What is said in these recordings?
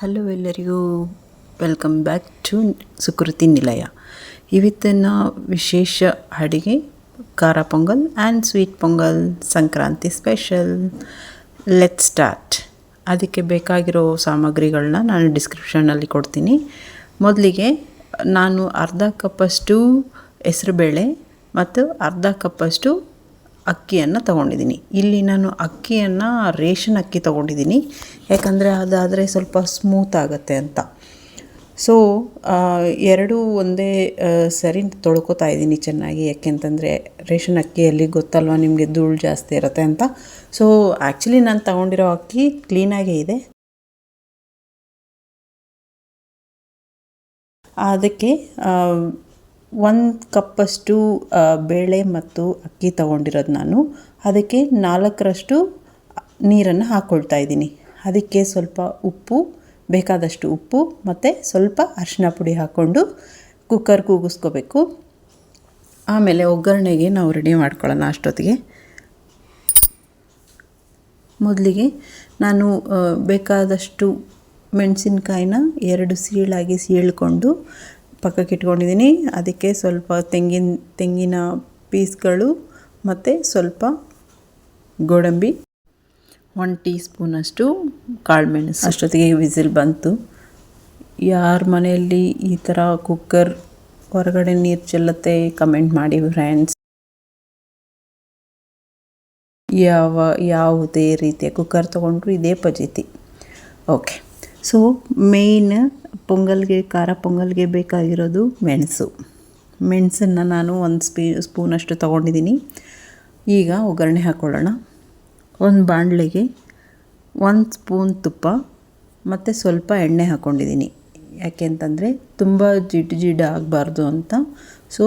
Hello ಎಲ್ಲರಿಗೂ welcome back to Sukruti ನಿಲಯ. ಇವತ್ತಿನ ವಿಶೇಷ ಅಡುಗೆ ಖಾರ pongal and sweet pongal, Sankranti special. Let's start. ಅದಕ್ಕೆ ಬೇಕಾಗಿರೋ ಸಾಮಗ್ರಿಗಳನ್ನ ನಾನು ಡಿಸ್ಕ್ರಿಪ್ಷನಲ್ಲಿ ಕೊಡ್ತೀನಿ. ಮೊದಲಿಗೆ ನಾನು ಅರ್ಧ ಕಪ್ಪಷ್ಟು ಹೆಸರುಬೇಳೆ ಮತ್ತು ಅರ್ಧ ಕಪ್ಪಷ್ಟು ಅಕ್ಕಿಯನ್ನು ತೊಗೊಂಡಿದ್ದೀನಿ. ಇಲ್ಲಿ ನಾನು ಅಕ್ಕಿಯನ್ನು ರೇಷನ್ ಅಕ್ಕಿ ತೊಗೊಂಡಿದ್ದೀನಿ, ಯಾಕಂದರೆ ಅದಾದರೆ ಸ್ವಲ್ಪ ಸ್ಮೂತ್ ಆಗುತ್ತೆ ಅಂತ. ಸೊ ಎರಡೂ ಒಂದೇ ಸರಿ ತೊಳ್ಕೊತಾ ಇದ್ದೀನಿ ಚೆನ್ನಾಗಿ. ಯಾಕೆಂತಂದರೆ ರೇಷನ್ ಅಕ್ಕಿಯಲ್ಲಿ ಗೊತ್ತಲ್ವ ನಿಮಗೆ ಧೂಳು ಜಾಸ್ತಿ ಇರುತ್ತೆ ಅಂತ. ಸೊ ಆ್ಯಕ್ಚುಲಿ ನಾನು ತೊಗೊಂಡಿರೋ ಅಕ್ಕಿ ಕ್ಲೀನಾಗೇ ಇದೆ. ಅದಕ್ಕೆ 1 ಕಪ್ಪಷ್ಟು ಬೇಳೆ ಮತ್ತು ಅಕ್ಕಿ ತೊಗೊಂಡಿರೋದು ನಾನು. ಅದಕ್ಕೆ 4ರಷ್ಟು ನೀರನ್ನು ಹಾಕ್ಕೊಳ್ತಾ ಇದ್ದೀನಿ. ಅದಕ್ಕೆ ಸ್ವಲ್ಪ ಉಪ್ಪು, ಬೇಕಾದಷ್ಟು ಉಪ್ಪು ಮತ್ತು ಸ್ವಲ್ಪ ಅರಿಶಿನ ಪುಡಿ ಹಾಕ್ಕೊಂಡು ಕುಕ್ಕರ್ ಕೂಗಿಸ್ಕೋಬೇಕು. ಆಮೇಲೆ ಒಗ್ಗರಣೆಗೆ ನಾವು ರೆಡಿ ಮಾಡ್ಕೊಳ್ಳೋಣ. ಅಷ್ಟೊತ್ತಿಗೆ ಮೊದಲಿಗೆ ನಾನು ಬೇಕಾದಷ್ಟು ಮೆಣಸಿನ್ಕಾಯಿನ 2 ಸೀಳಾಗಿ ಸೀಳ್ಕೊಂಡು ಪಕ್ಕಕ್ಕೆ ಇಟ್ಕೊಂಡಿದ್ದೀನಿ. ಅದಕ್ಕೆ ಸ್ವಲ್ಪ ತೆಂಗಿನ ಪೀಸ್ಗಳು ಮತ್ತು ಸ್ವಲ್ಪ ಗೋಡಂಬಿ, 1 ಟೀ ಸ್ಪೂನಷ್ಟು ಕಾಳುಮೆಣಸು. ಅಷ್ಟೊತ್ತಿಗೆ ವಿಸಿಲ್ ಬಂತು. ಯಾರ ಮನೆಯಲ್ಲಿ ಈ ಥರ ಕುಕ್ಕರ್ ಹೊರಗಡೆ ನೀರು ಚೆಲ್ಲುತ್ತೆ ಕಮೆಂಟ್ ಮಾಡಿ ಫ್ರೆಂಡ್ಸ್. ಯಾವುದೇ ರೀತಿಯ ಕುಕ್ಕರ್ ತೊಗೊಂಡ್ರು ಇದೇ ಪದ್ಧತಿ. ಓಕೆ, ಸೊ ಮೇಯ್ನ್ ಪೊಂಗಲ್ಗೆ, ಖಾರ ಪೊಂಗಲ್ಗೆ ಬೇಕಾಗಿರೋದು ಮೆಣಸನ್ನು ನಾನು 1 ಸ್ಪೂನಷ್ಟು ತೊಗೊಂಡಿದ್ದೀನಿ. ಈಗ ಒಗ್ಗರಣೆ ಹಾಕ್ಕೊಳ್ಳೋಣ. ಒಂದು ಬಾಣಲೆಗೆ 1 ಸ್ಪೂನ್ ತುಪ್ಪ ಮತ್ತು ಸ್ವಲ್ಪ ಎಣ್ಣೆ ಹಾಕ್ಕೊಂಡಿದ್ದೀನಿ. ಯಾಕೆಂತಂದರೆ ತುಂಬ ಜಿಡ್ಡು ಆಗಬಾರ್ದು ಅಂತ. ಸೊ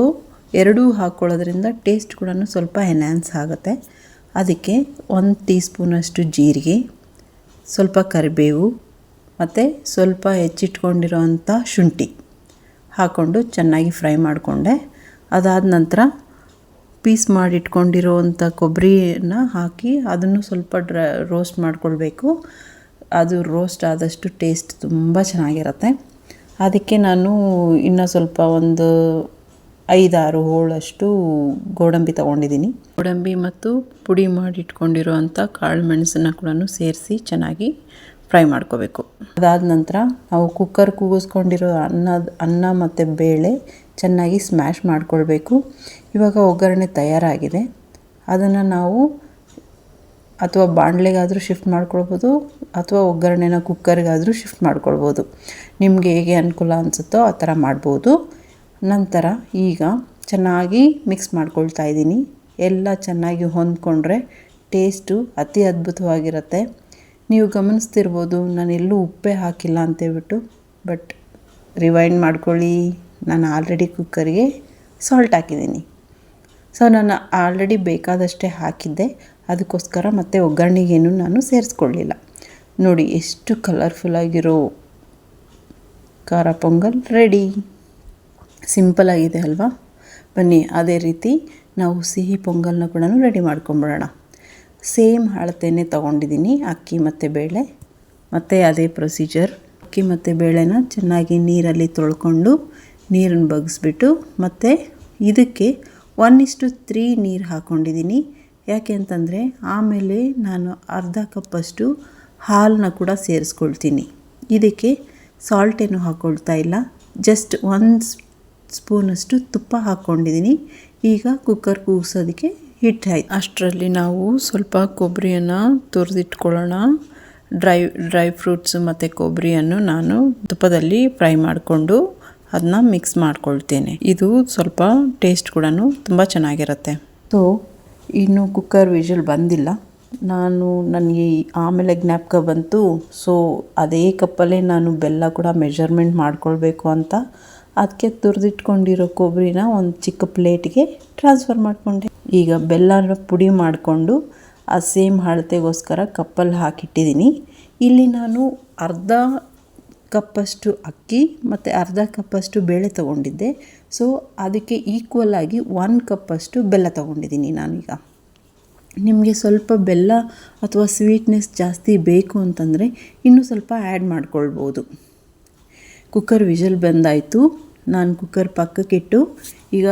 ಎರಡೂ ಹಾಕ್ಕೊಳ್ಳೋದ್ರಿಂದ ಟೇಸ್ಟ್ ಕೂಡ ಸ್ವಲ್ಪ ಎನ್ಹ್ಯಾನ್ಸ್ ಆಗುತ್ತೆ. ಅದಕ್ಕೆ 1 ಟೀ ಸ್ಪೂನಷ್ಟು ಜೀರಿಗೆ, ಸ್ವಲ್ಪ ಕರಿಬೇವು ಮತ್ತು ಸ್ವಲ್ಪ ಹೆಚ್ಚಿಟ್ಕೊಂಡಿರೋವಂಥ ಶುಂಠಿ ಹಾಕ್ಕೊಂಡು ಚೆನ್ನಾಗಿ ಫ್ರೈ ಮಾಡಿಕೊಂಡೆ. ಅದಾದ ನಂತರ ಪೀಸ್ ಮಾಡಿಟ್ಕೊಂಡಿರೋವಂಥ ಕೊಬ್ಬರಿಯನ್ನು ಹಾಕಿ ಅದನ್ನು ಸ್ವಲ್ಪ ರೋಸ್ಟ್ ಮಾಡ್ಕೊಳ್ಬೇಕು. ಅದು ರೋಸ್ಟ್ ಆದಷ್ಟು ಟೇಸ್ಟ್ ತುಂಬ ಚೆನ್ನಾಗಿರುತ್ತೆ. ಅದಕ್ಕೆ ನಾನು ಇನ್ನೂ ಸ್ವಲ್ಪ ಒಂದು 5-6 ಹೋಳಷ್ಟು ಗೋಡಂಬಿ ತೊಗೊಂಡಿದ್ದೀನಿ. ಗೋಡಂಬಿ ಮತ್ತು ಪುಡಿ ಮಾಡಿಟ್ಕೊಂಡಿರೋವಂಥ ಕಾಳು ಮೆಣಸನ್ನು ಕೂಡ ಸೇರಿಸಿ ಚೆನ್ನಾಗಿ ಫ್ರೈ ಮಾಡ್ಕೋಬೇಕು. ಅದಾದ ನಂತರ ನಾವು ಕುಕ್ಕರ್ ಕೂಗಿಸ್ಕೊಂಡಿರೋ ಅನ್ನ ಮತ್ತು ಬೇಳೆ ಚೆನ್ನಾಗಿ ಸ್ಮ್ಯಾಶ್ ಮಾಡ್ಕೊಳ್ಬೇಕು. ಇವಾಗ ಒಗ್ಗರಣೆ ತಯಾರಾಗಿದೆ. ಅದನ್ನು ನಾವು ಅಥವಾ ಬಾಣಲೆಗಾದರೂ ಶಿಫ್ಟ್ ಮಾಡ್ಕೊಳ್ಬೋದು, ಅಥವಾ ಒಗ್ಗರಣೆನ ಕುಕ್ಕರ್ಗಾದರೂ ಶಿಫ್ಟ್ ಮಾಡ್ಕೊಳ್ಬೋದು. ನಿಮಗೆ ಹೇಗೆ ಅನುಕೂಲ ಅನಿಸುತ್ತೋ ಆ ಥರ ಮಾಡ್ಬೋದು. ನಂತರ ಈಗ ಚೆನ್ನಾಗಿ ಮಿಕ್ಸ್ ಮಾಡ್ಕೊಳ್ತಾ ಇದ್ದೀನಿ. ಎಲ್ಲ ಚೆನ್ನಾಗಿ ಹೊಂದ್ಕೊಂಡ್ರೆ ಟೇಸ್ಟು ಅತಿ ಅದ್ಭುತವಾಗಿರುತ್ತೆ. ನೀವು ಗಮನಿಸ್ತಿರ್ಬೋದು ನಾನು ಎಲ್ಲೂ ಉಪ್ಪೇ ಹಾಕಿಲ್ಲ ಅಂತೇಳ್ಬಿಟ್ಟು. ಬಟ್ ರಿವೈಂಡ್ ಮಾಡ್ಕೊಳ್ಳಿ, ನಾನು ಆಲ್ರೆಡಿ ಕುಕ್ಕರ್ಗೆ ಸಾಲ್ಟ್ ಹಾಕಿದ್ದೀನಿ. ಸೊ ನಾನು ಆಲ್ರೆಡಿ ಬೇಕಾದಷ್ಟೇ ಹಾಕಿದ್ದೆ, ಅದಕ್ಕೋಸ್ಕರ ಮತ್ತೆ ಒಗ್ಗರಣೆಗೇನು ನಾನು ಸೇರಿಸ್ಕೊಳ್ಳಿಲ್ಲ. ನೋಡಿ ಎಷ್ಟು ಕಲರ್ಫುಲ್ಲಾಗಿರೋ ಖಾರ ಪೊಂಗಲ್ ರೆಡಿ. ಸಿಂಪಲಾಗಿದೆ ಅಲ್ವಾ? ಬನ್ನಿ ಅದೇ ರೀತಿ ನಾವು ಸಿಹಿ ಪೊಂಗಲ್ನ ಕೂಡ ರೆಡಿ ಮಾಡ್ಕೊಂಬಿಡೋಣ. ಸೇಮ್ ಅಳತೆನೇ ತೊಗೊಂಡಿದ್ದೀನಿ, ಅಕ್ಕಿ ಮತ್ತು ಬೇಳೆ. ಮತ್ತು ಅದೇ ಪ್ರೊಸೀಜರ್. ಅಕ್ಕಿ ಮತ್ತು ಬೇಳೆನ ಚೆನ್ನಾಗಿ ನೀರಲ್ಲಿ ತೊಳ್ಕೊಂಡು ನೀರನ್ನು ಬಗ್ಗಿಸ್ಬಿಟ್ಟು ಮತ್ತು ಇದಕ್ಕೆ 1:3 ನೀರು ಹಾಕ್ಕೊಂಡಿದ್ದೀನಿ. ಯಾಕೆ ಅಂತಂದರೆ ಆಮೇಲೆ ನಾನು ಅರ್ಧ ಕಪ್ಪಷ್ಟು ಹಾಲನ್ನ ಕೂಡ ಸೇರಿಸ್ಕೊಳ್ತೀನಿ. ಇದಕ್ಕೆ ಸಾಲ್ಟ್ ಏನು ಹಾಕ್ಕೊಳ್ತಾ ಇಲ್ಲ, ಜಸ್ಟ್ 1 ಸ್ಪೂನಷ್ಟು ತುಪ್ಪ ಹಾಕ್ಕೊಂಡಿದ್ದೀನಿ. ಈಗ ಕುಕ್ಕರ್ ಕೂಗಿಸೋದಕ್ಕೆ ಹಿಟ್ಟಾಯ್ತು. ಅಷ್ಟರಲ್ಲಿ ನಾವು ಸ್ವಲ್ಪ ಕೊಬ್ಬರಿಯನ್ನು ತುರಿದಿಟ್ಕೊಳ್ಳೋಣ. ಡ್ರೈ ಫ್ರೂಟ್ಸು ಮತ್ತು ಕೊಬ್ಬರಿಯನ್ನು ನಾನು ತುಪ್ಪದಲ್ಲಿ ಫ್ರೈ ಮಾಡಿಕೊಂಡು ಅದನ್ನ ಮಿಕ್ಸ್ ಮಾಡ್ಕೊಳ್ತೇನೆ. ಇದು ಸ್ವಲ್ಪ ಟೇಸ್ಟ್ ಕೂಡ ತುಂಬ ಚೆನ್ನಾಗಿರುತ್ತೆ. ಸೊ ಇನ್ನು ಕುಕ್ಕರ್ ವಿಷಲ್ ಬಂದಿಲ್ಲ. ನನಗೆ ಆಮೇಲೆ ಜ್ಞಾಪಕ ಬಂತು. ಸೊ ಅದೇ ಕಪ್ಪಲ್ಲೇ ನಾನು ಬೆಲ್ಲ ಕೂಡ ಮೆಜರ್ಮೆಂಟ್ ಮಾಡ್ಕೊಳ್ಬೇಕು ಅಂತ. ಅದಕ್ಕೆ ತುರಿದಿಟ್ಕೊಂಡಿರೋ ಕೊಬ್ಬರಿನ ಒಂದು ಚಿಕ್ಕ ಪ್ಲೇಟ್ಗೆ ಟ್ರಾನ್ಸ್ಫರ್ ಮಾಡಿಕೊಂಡೆ. ಈಗ ಬೆಲ್ಲನ ಪುಡಿ ಮಾಡಿಕೊಂಡು ಆ ಸೇಮ್ ಅಳತೆಗೋಸ್ಕರ ಕಪ್ಪಲ್ಲಿ ಹಾಕಿಟ್ಟಿದ್ದೀನಿ. ಇಲ್ಲಿ ನಾನು ಅರ್ಧ ಕಪ್ಪಷ್ಟು ಅಕ್ಕಿ ಮತ್ತು ಅರ್ಧ ಕಪ್ಪಷ್ಟು ಬೇಳೆ ತೊಗೊಂಡಿದ್ದೆ. ಸೊ ಅದಕ್ಕೆ ಈಕ್ವಲ್ ಆಗಿ 1 ಕಪ್ಪಷ್ಟು ಬೆಲ್ಲ ತೊಗೊಂಡಿದ್ದೀನಿ ನಾನೀಗ. ನಿಮಗೆ ಸ್ವಲ್ಪ ಬೆಲ್ಲ ಅಥವಾ ಸ್ವೀಟ್ನೆಸ್ ಜಾಸ್ತಿ ಬೇಕು ಅಂತಂದರೆ ಇನ್ನೂ ಸ್ವಲ್ಪ ಆ್ಯಡ್ ಮಾಡ್ಕೊಳ್ಬೋದು. ಕುಕ್ಕರ್ ವಿಷಲ್ ಬಂದಾಯಿತು. ನಾನು ಕುಕ್ಕರ್ ಪಕ್ಕಕ್ಕಿಟ್ಟು ಈಗ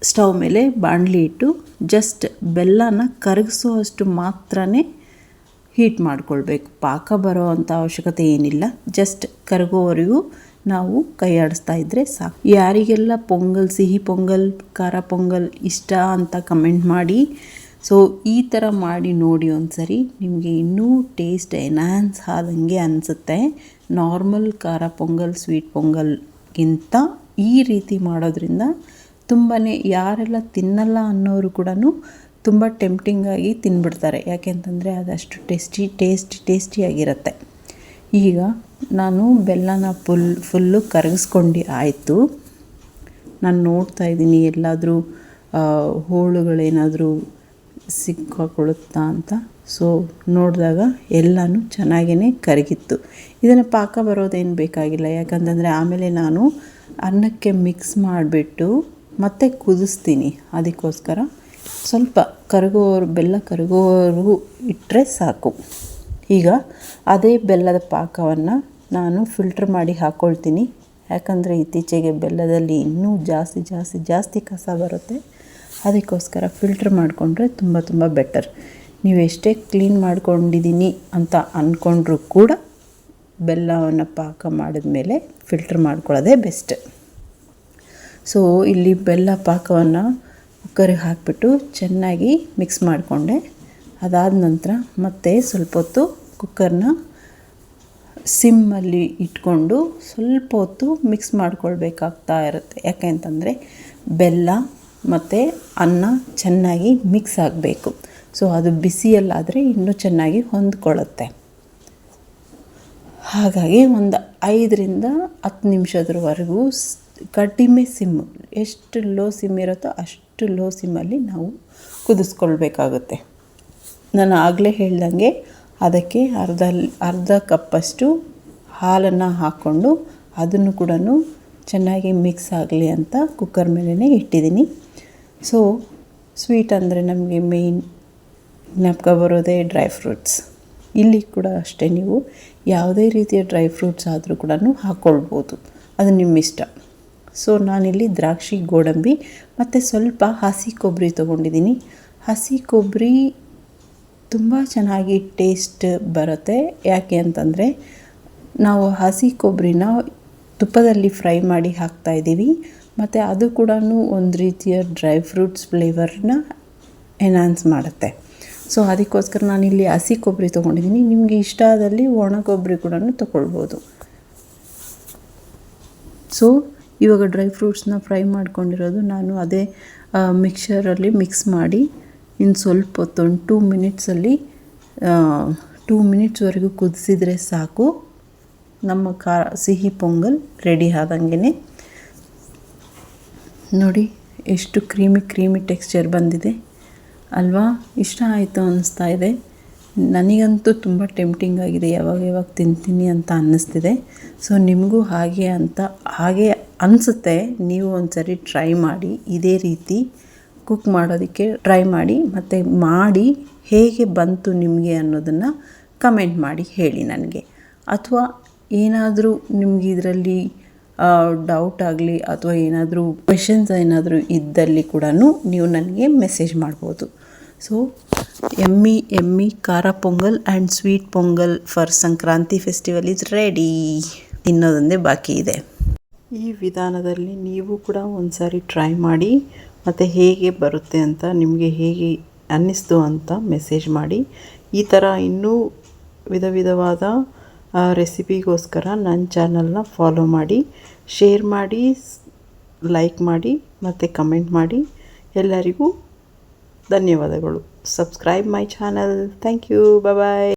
ಸ್ಟವ್ ಮೇಲೆ ಬಾಣಲಿ ಇಟ್ಟು ಜಸ್ಟ್ ಬೆಲ್ಲನ ಕರಗಿಸೋ ಅಷ್ಟು ಮಾತ್ರನೇ ಹೀಟ್ ಮಾಡ್ಕೊಳ್ಬೇಕು. ಪಾಕ ಬರೋ ಅಂಥ ಅವಶ್ಯಕತೆ ಏನಿಲ್ಲ. ಜಸ್ಟ್ ಕರಗೋವರೆಗೂ ನಾವು ಕೈ ಆಡಿಸ್ತಾ ಇದ್ದರೆ ಸಾಕು. ಯಾರಿಗೆಲ್ಲ ಪೊಂಗಲ್, ಸಿಹಿ ಪೊಂಗಲ್, ಖಾರ ಪೊಂಗಲ್ ಇಷ್ಟ ಅಂತ ಕಮೆಂಟ್ ಮಾಡಿ. ಸೊ ಈ ಥರ ಮಾಡಿ ನೋಡಿ ಒಂದ್ಸರಿ, ನಿಮಗೆ ಇನ್ನೂ ಟೇಸ್ಟ್ ಎನ್ಹಾನ್ಸ್ ಆದಂಗೆ ಅನಿಸುತ್ತೆ. ನಾರ್ಮಲ್ ಖಾರ ಪೊಂಗಲ್, ಸ್ವೀಟ್ ಪೊಂಗಲ್ಗಿಂತ ಈ ರೀತಿ ಮಾಡೋದ್ರಿಂದ ತುಂಬಾ ಯಾರೆಲ್ಲ ತಿನ್ನಲ್ಲ ಅನ್ನೋರು ಕೂಡ ತುಂಬ ಟೆಂಪ್ಟಿಂಗಾಗಿ ತಿನ್ಬಿಡ್ತಾರೆ. ಯಾಕೆಂತಂದರೆ ಅದಷ್ಟು ಟೇಸ್ಟಿಯಾಗಿರುತ್ತೆ. ಈಗ ನಾನು ಬೆಲ್ಲನ ಫುಲ್ಲು ಕರಗಿಸ್ಕೊಂಡು ಆಯಿತು. ನಾನು ನೋಡ್ತಾ ಇದ್ದೀನಿ ಎಲ್ಲಾದರೂ ಹೋಳುಗಳೇನಾದರೂ ಸಿಕ್ಕಾಕೊಳ್ಳುತ್ತಾ ಅಂತ. ಸೊ ನೋಡಿದಾಗ ಎಲ್ಲನೂ ಚೆನ್ನಾಗೇ ಕರಗಿತ್ತು. ಇದನ್ನು ಪಾಕ ಬರೋದೇನು ಬೇಕಾಗಿಲ್ಲ. ಯಾಕಂತಂದರೆ ಆಮೇಲೆ ನಾನು ಅನ್ನಕ್ಕೆ ಮಿಕ್ಸ್ ಮಾಡಿಬಿಟ್ಟು ಮತ್ತೆ ಕುದಿಸ್ತೀನಿ. ಅದಕ್ಕೋಸ್ಕರ ಸ್ವಲ್ಪ ಬೆಲ್ಲ ಕರಗೋವರೆಗೂ ಇಟ್ಟರೆ ಸಾಕು. ಈಗ ಅದೇ ಬೆಲ್ಲದ ಪಾಕವನ್ನು ನಾನು ಫಿಲ್ಟ್ರ್ ಮಾಡಿ ಹಾಕ್ಕೊಳ್ತೀನಿ. ಯಾಕಂದರೆ ಇತ್ತೀಚೆಗೆ ಬೆಲ್ಲದಲ್ಲಿ ಇನ್ನೂ ಜಾಸ್ತಿ ಕಸ ಬರುತ್ತೆ. ಅದಕ್ಕೋಸ್ಕರ ಫಿಲ್ಟ್ರ್ ಮಾಡಿಕೊಂಡ್ರೆ ತುಂಬ ಬೆಟರ್. ನೀವು ಎಷ್ಟೇ ಕ್ಲೀನ್ ಮಾಡ್ಕೊಂಡಿದ್ದೀನಿ ಅಂತ ಅಂದ್ಕೊಂಡ್ರೂ ಕೂಡ ಬೆಲ್ಲವನ್ನು ಪಾಕ ಮಾಡಿದ ಮೇಲೆ ಫಿಲ್ಟ್ರ್ ಮಾಡ್ಕೊಳ್ಳೋದೇ ಬೆಸ್ಟ್. ಸೊ ಇಲ್ಲಿ ಬೆಲ್ಲ ಪಾಕವನ್ನು ಕುಕ್ಕರಿಗೆ ಹಾಕಿಬಿಟ್ಟು ಚೆನ್ನಾಗಿ ಮಿಕ್ಸ್ ಮಾಡಿಕೊಂಡೆ. ಅದಾದ ನಂತರ ಮತ್ತೆ ಸ್ವಲ್ಪ ಹೊತ್ತು ಕುಕ್ಕರ್ನ ಸಿಮ್ಮಲ್ಲಿ ಇಟ್ಕೊಂಡು ಸ್ವಲ್ಪ ಹೊತ್ತು ಮಿಕ್ಸ್ ಮಾಡ್ಕೊಳ್ಬೇಕಾಗ್ತಾ ಇರುತ್ತೆ. ಯಾಕೆ ಅಂತಂದರೆ ಬೆಲ್ಲ ಮತ್ತು ಅನ್ನ ಚೆನ್ನಾಗಿ ಮಿಕ್ಸ್ ಆಗಬೇಕು. ಸೊ ಅದು ಬಿಸಿಯಲ್ಲಾದರೆ ಇನ್ನೂ ಚೆನ್ನಾಗಿ ಹೊಂದ್ಕೊಳ್ಳುತ್ತೆ. ಹಾಗಾಗಿ ಒಂದು 5ರಿಂದ 10 ನಿಮಿಷದವರೆಗೂ ಕಡಿಮೆ ಸಿಮ್, ಎಷ್ಟು ಲೋ ಸಿಮ್ ಇರುತ್ತೋ ಅಷ್ಟು ಲೋ ಸಿಮ್ಮಲ್ಲಿ ನಾವು ಕುದಿಸ್ಕೊಳ್ಬೇಕಾಗುತ್ತೆ. ನಾನು ಆಗಲೇ ಹೇಳ್ದಂಗೆ ಅದಕ್ಕೆ ಅರ್ಧ ಕಪ್ಪಷ್ಟು ಹಾಲನ್ನು ಹಾಕ್ಕೊಂಡು ಅದನ್ನು ಕೂಡ ಚೆನ್ನಾಗಿ ಮಿಕ್ಸ್ ಆಗಲಿ ಅಂತ ಕುಕ್ಕರ್ ಮೇಲೇ ಇಟ್ಟಿದ್ದೀನಿ. ಸೊ ಸ್ವೀಟ್ ಅಂದರೆ ನಮಗೆ ಮೇಯ್ನ್ ಜ್ಞಾಪಕ ಬರೋದೇ ಡ್ರೈ ಫ್ರೂಟ್ಸ್. ಇಲ್ಲಿ ಕೂಡ ಅಷ್ಟೇ, ನೀವು ಯಾವುದೇ ರೀತಿಯ ಡ್ರೈ ಫ್ರೂಟ್ಸ್ ಆದರೂ ಕೂಡ ಹಾಕ್ಕೊಳ್ಬೋದು, ಅದು ನಿಮ್ಮ ಇಷ್ಟ. ಸೊ ನಾನಿಲ್ಲಿ ದ್ರಾಕ್ಷಿ, ಗೋಡಂಬಿ ಮತ್ತು ಸ್ವಲ್ಪ ಹಸಿ ಕೊಬ್ಬರಿ ತೊಗೊಂಡಿದ್ದೀನಿ. ಹಸಿ ಕೊಬ್ಬರಿ ತುಂಬ ಚೆನ್ನಾಗಿ ಟೇಸ್ಟ್ ಬರುತ್ತೆ. ಯಾಕೆ ಅಂತಂದರೆ ನಾವು ಹಸಿ ಕೊಬ್ಬರಿನ ತುಪ್ಪದಲ್ಲಿ ಫ್ರೈ ಮಾಡಿ ಹಾಕ್ತಾಯಿದ್ದೀವಿ. ಮತ್ತು ಅದು ಕೂಡ ಒಂದು ರೀತಿಯ ಡ್ರೈ ಫ್ರೂಟ್ಸ್ ಫ್ಲೇವರ್ನ ಎನ್ಹಾನ್ಸ್ ಮಾಡುತ್ತೆ. ಸೊ ಅದಕ್ಕೋಸ್ಕರ ನಾನಿಲ್ಲಿ ಹಸಿ ಕೊಬ್ಬರಿ ತೊಗೊಂಡಿದ್ದೀನಿ. ನಿಮಗೆ ಇಷ್ಟ ಆದಲ್ಲಿ ಒಣ ಕೊಬ್ಬರಿ ಕೂಡ ತೊಗೊಳ್ಬೋದು. ಸೊ ಇವಾಗ ಡ್ರೈ ಫ್ರೂಟ್ಸ್ನ ಫ್ರೈ ಮಾಡ್ಕೊಂಡಿರೋದು ನಾನು ಅದೇ ಮಿಕ್ಸರಲ್ಲಿ ಮಿಕ್ಸ್ ಮಾಡಿ ಇನ್ನು ಸ್ವಲ್ಪ ಹೊತ್ತು ಒಂದು 2 ಮಿನಿಟ್ಸಲ್ಲಿ 2 ಮಿನಿಟ್ಸ್ವರೆಗೂ ಕುದಿಸಿದರೆ ಸಾಕು. ನಮ್ಮ ಸಿಹಿ ಪೊಂಗಲ್ ರೆಡಿ ಆದಂಗೆ. ನೋಡಿ ಎಷ್ಟು ಕ್ರೀಮಿ ಟೆಕ್ಸ್ಚರ್ ಬಂದಿದೆ ಅಲ್ವಾ? ಇಷ್ಟ ಆಯಿತು ಅನ್ನಿಸ್ತಾ ಇದೆ. ನನಗಂತೂ ತುಂಬ ಟೆಂಪ್ಟಿಂಗ್ ಆಗಿದೆ, ಯಾವಾಗ ತಿಂತೀನಿ ಅಂತ ಅನ್ನಿಸ್ತಿದೆ. ಸೊ ನಿಮಗೂ ಹಾಗೆ ಅನಿಸುತ್ತೆ. ನೀವು ಒಂದ್ಸರಿ ಟ್ರೈ ಮಾಡಿ, ಇದೇ ರೀತಿ ಕುಕ್ ಮಾಡೋದಕ್ಕೆ ಟ್ರೈ ಮಾಡಿ. ಮತ್ತು ಮಾಡಿ ಹೇಗೆ ಬಂತು ನಿಮಗೆ ಅನ್ನೋದನ್ನು ಕಮೆಂಟ್ ಮಾಡಿ ಹೇಳಿ ನನಗೆ. ಅಥವಾ ಏನಾದರೂ ನಿಮ್ಗೆ ಇದರಲ್ಲಿ ಡೌಟ್ ಆಗಲಿ ಅಥವಾ ಏನಾದರೂ ಕ್ವೆಶನ್ಸ್ ಏನಾದರೂ ಇದ್ದಲ್ಲಿ ಕೂಡ ನೀವು ನನಗೆ ಮೆಸೇಜ್ ಮಾಡ್ಬೋದು. ಸೊ ಎಮ್ಮಿ ಖಾರ pongal and sweet pongal for Sankranti festival is ready. ತಿನ್ನೋದೊಂದೇ ಬಾಕಿ ಇದೆ. ಈ ವಿಧಾನದಲ್ಲಿ ನೀವು ಕೂಡ ಒಂದು ಸಾರಿ ಟ್ರೈ ಮಾಡಿ ಮತ್ತು ಹೇಗೆ ಬರುತ್ತೆ ಅಂತ, ನಿಮಗೆ ಹೇಗೆ ಅನ್ನಿಸ್ತು ಅಂತ ಮೆಸೇಜ್ ಮಾಡಿ. ಈ ಥರ ಇನ್ನೂ ವಿಧವಾದ ರೆಸಿಪಿಗೋಸ್ಕರ ನನ್ನ ಚಾನಲ್ನ ಫಾಲೋ ಮಾಡಿ, ಶೇರ್ ಮಾಡಿ, ಲೈಕ್ ಮಾಡಿ ಮತ್ತು ಕಮೆಂಟ್ ಮಾಡಿ. ಎಲ್ಲರಿಗೂ ಧನ್ಯವಾದಗಳು. Subscribe my channel. Thank you. Bye.